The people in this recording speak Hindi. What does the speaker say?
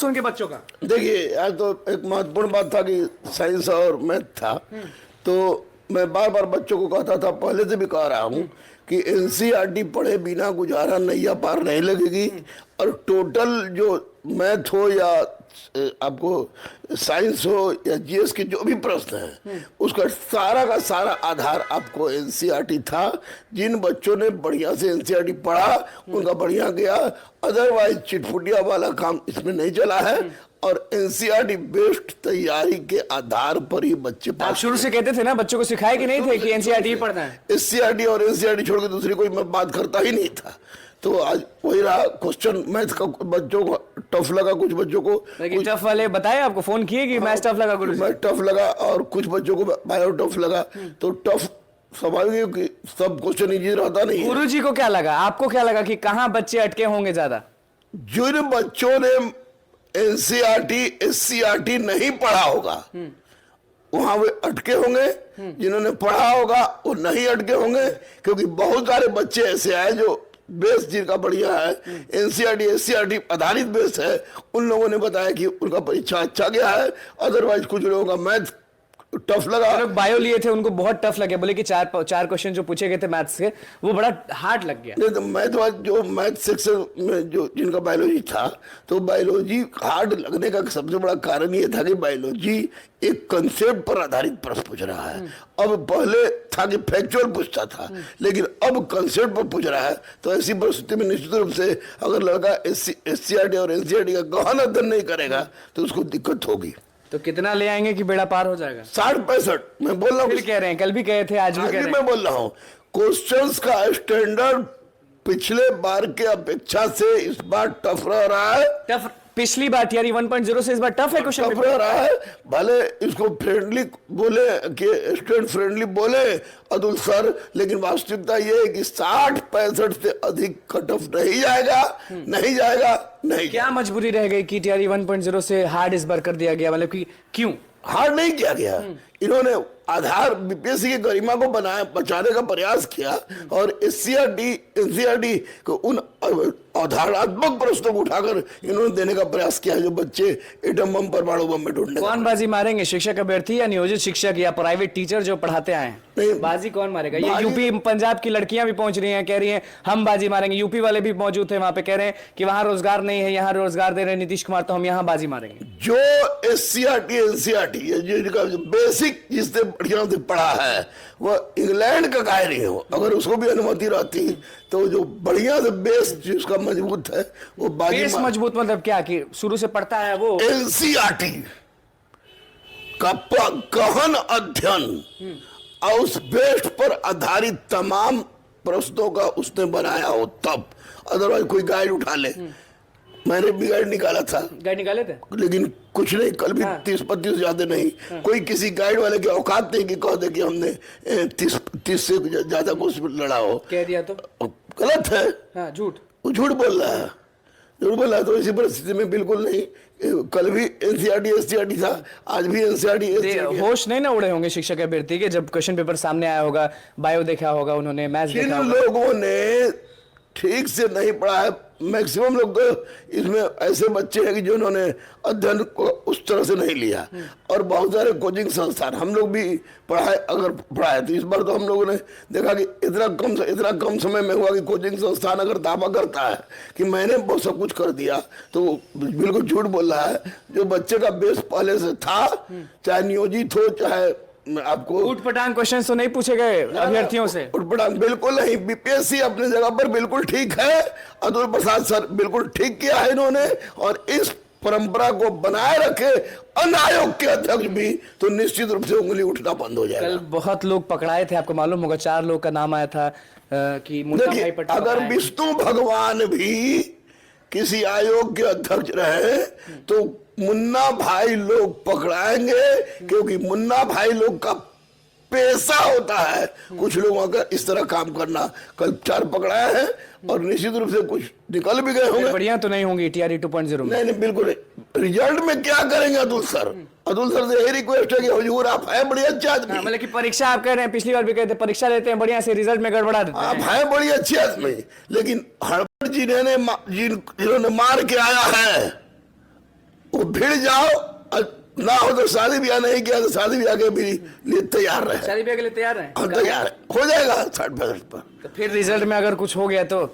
उनके बच्चों का। देखिए आज तो एक महत्वपूर्ण बात था कि साइंस और मैथ था, तो मैं बार बार बच्चों को कहता था, पहले से भी कह रहा हूँ कि एनसीईआरटी पढ़े बिना गुजारा नैया पार नहीं लगेगी। और टोटल जो मैथ हो या आपको साइंस हो या जीएस के जो भी प्रश्न हैं, उसका सारा का सारा आधार आपको एनसीईआरटी था। जिन बच्चों ने बढ़िया से एनसीईआरटी पढ़ा उनका बढ़िया गया, अदरवाइज चिटपुटिया वाला काम इसमें नहीं चला है। और एनसीईआरटी बेस्ड तैयारी के आधार पर ही बच्चे आप शुरू से कहते थे ना, बच्चों को सिखाए कि नहीं थे कि एनसीईआरटी पढ़ना है? एससीईआरटी और एनसीईआरटी छोड़ के दूसरी कोई मैं बात करता ही नहीं था। तो आज वही रहा क्वेश्चन, मैथ का बच्चों को टफ लगा, कुछ बच्चों को टफ वाले बताए आपको, फोन किए कि मैथ टफ लगा? मैथ टफ लगा और कुछ बच्चों को बायो टफ लगा। तो टफ स्वाभाविक है कि सब क्वेश्चन इजी रहता नहीं है। गुरुजी को क्या लगा, आपको क्या लगा कि कहाँ बच्चे अटके होंगे ज्यादा? जिन बच्चों ने एनसीईआरटी एससीईआरटी नहीं पढ़ा होगा वहां वे अटके होंगे, जिन्होंने पढ़ा होगा वो नहीं अटके होंगे। क्योंकि बहुत सारे बच्चे ऐसे आए जो बेस जिनका बढ़िया है, एनसीईआरटी एससीईआरटी आधारित बेस है, उन लोगों ने बताया कि उनका परीक्षा अच्छा गया है। अदरवाइज कुछ लोगों का मैथ टफ लगा। लोग बायो लिए थे उनको बहुत टफ लगे, बोले कि चार क्वेश्चन जो पूछे गए थे मैथ्स के वो बड़ा हार्ड लग गया। नहीं तो मैथ सेक्शन में जो जिनका बायोलॉजी था, तो बायोलॉजी हार्ड लगने का सबसे बड़ा कारण ये था कि बायोलॉजी एक कंसेप्ट पर आधारित प्रश्न पूछ रहा है। अब पहले था कि फैक्चुअल पूछता था, लेकिन अब कंसेप्ट पर पूछ रहा है। तो ऐसी परिस्थिति में निश्चित रूप से अगर लड़का एससीईआरटी और एनसीईआरटी का गहन अध्ययन नहीं करेगा तो उसको दिक्कत होगी। तो कितना ले आएंगे कि बेड़ा पार हो जाएगा? 60-65 मैं बोल रहा हूँ। फिर कह रहे हैं, कल भी कहे थे, आज भी कह रहे हैं। मैं बोल रहा हूँ क्वेश्चंस का स्टैंडर्ड पिछले बार के अपेक्षा से इस बार टफ रह रहा है। टफ पिछली बार टीआरई 1.0 से इस बार टफ है क्वेश्चन। टफ रह रहा है। भले इसको फ्रेंडली बोले कि स्टूडेंट फ्रेंडली बोले अतुल सर, लेकिन वास्तविकता ये है कि 60-65 से अधिक कट ऑफ नहीं जाएगा, नहीं जाएगा, नहीं। क्या मजबूरी रह गई कि टीआरई 1.0 से हार्ड इस बार कर दिया गया? मतलब कि क्यों हार्ड नहीं किया गया? इन्होंने आधार बीपीएससी की गरिमा को बचाने का प्रयास किया और एससीईआरटी एनसीईआरटी को उन आधारात्मक प्रश्नों को उठाकर इन्होंने देने का प्रयास किया जो बच्चे एटम बम परमाणु बम में ढूंढने। कौन बाजी मारेंगे, शिक्षक अभ्यर्थी या नियोजित शिक्षक या प्राइवेट टीचर जो पढ़ाते आए? नहीं, बाजी कौन मारेगा? ये यूपी पंजाब की लड़कियां भी पहुंच रही हैं, कह रही हैं हम बाजी मारेंगे। यूपी वाले भी मौजूद थे वहां पे, कह रहे हैं कि वहां रोजगार नहीं है, यहाँ रोजगार दे रहे हैं नीतीश कुमार, तो हम यहाँ बाजी मारेंगे। जो एससीईआरटी एनसीईआरटी जिनका बेसिक जिसने बढ़िया से पढ़ा है वो इंग्लैंड का काय नहीं हो, अगर उसको भी अनुमति रहती तो जो बढ़िया से बेस जिसका मजबूत है वो बेस मजबूत मतलब क्या कि शुरू से पढ़ता है वो एनसीईआरटी का गहन अध्ययन और उस बेस पर आधारित तमाम प्रश्नों का उसने बनाया हो तब। अदरवाइज कोई गाइड उठा ले, मैंने भी गाइड निकाला था, गाइड निकाले थे, लेकिन कुछ नहीं, कल भी 30-35 ज्यादा नहीं। कोई किसी गाइड वाले की औकात नहीं कि कह दे कि हमने 30 से ज्यादा कुछ लड़ा हो। कह दिया तो गलत है, झूठ, वो झूठ बोल रहा है, झूठ बोल रहा है। तो इसी परिस्थिति में बिल्कुल नहीं, कल भी एनसीईआरटी एससीईआरटी था, आज भी एनसीईआरटी। होश नहीं ना उड़े होंगे शिक्षक अभ्यर्थी के जब क्वेश्चन पेपर सामने आया होगा, बायो देखा होगा उन्होंने, मैथ्स देखा होगा। लोगों ने ठीक से नहीं पढ़ा है, मैक्सिमम लोग तो इसमें ऐसे बच्चे हैं कि जिन्होंने अध्ययन को उस तरह से नहीं लिया। और बहुत सारे कोचिंग संस्थान हम लोग भी पढ़ाए, अगर पढ़ाए तो इस बार तो हम लोगों ने देखा कि इतना कम समय में हुआ कि कोचिंग संस्थान अगर दावा करता है कि मैंने बहुत सब कुछ कर दिया तो बिल्कुल झूठ बोल रहा है। जो बच्चे का बेस पहले से था, चाहे नियोजित हो चाहे आपको उठपटांग क्वेश्चन तो नहीं पूछे गए अभ्यर्थियों से? उठपटांग बिल्कुल नहीं। बीपीएससी अपने जगह पर बिल्कुल ठीक है, अतुल प्रसाद सर बिल्कुल ठीक किया है इन्होंने, और इस परंपरा को बनाए रखे अन्य आयोग के अध्यक्ष भी, तो निश्चित रूप से उंगली उठना बंद हो जाएगा। कल बहुत लोग पकड़ाए थे, आपको मालूम होगा, 4 लोग का नाम आया था कि मुन्ना भाई पटेल। अगर विष्णु भगवान भी किसी आयोग के अध्यक्ष रहे तो मुन्ना भाई लोग पकड़ाएंगे, क्योंकि मुन्ना भाई लोग का पेशा होता है कुछ लोगों का इस तरह काम करना। कल 4 पकड़ाए हैं और निश्चित रूप से कुछ निकल भी गए होंगे। बढ़िया तो नहीं होंगी टीआरई 2.0 में? नहीं, बिल्कुल। रिजल्ट में क्या करेंगे अतुल सर? अतुल सर से यही रिक्वेस्ट है कि हुजूर आप है बड़ी अच्छी आदमी। मतलब कि परीक्षा आप कह रहे हैं, पिछली बार भी कहते परीक्षा देते हैं बढ़िया से, रिजल्ट में गड़बड़ा देते हैं। आप है बड़ी अच्छी आदमी, लेकिन हड़बड़ जिन्होंने मार के आया है वो भिड़ जाओ, और ना हो तो शादी ब्याह नहीं किया तो शादी ब्याह के भी लिए तैयार रहे। शादी ब्याह के लिए तैयार है? हाँ तैयार है, हो जाएगा 60-65 पर। तो फिर रिजल्ट में अगर कुछ हो गया तो?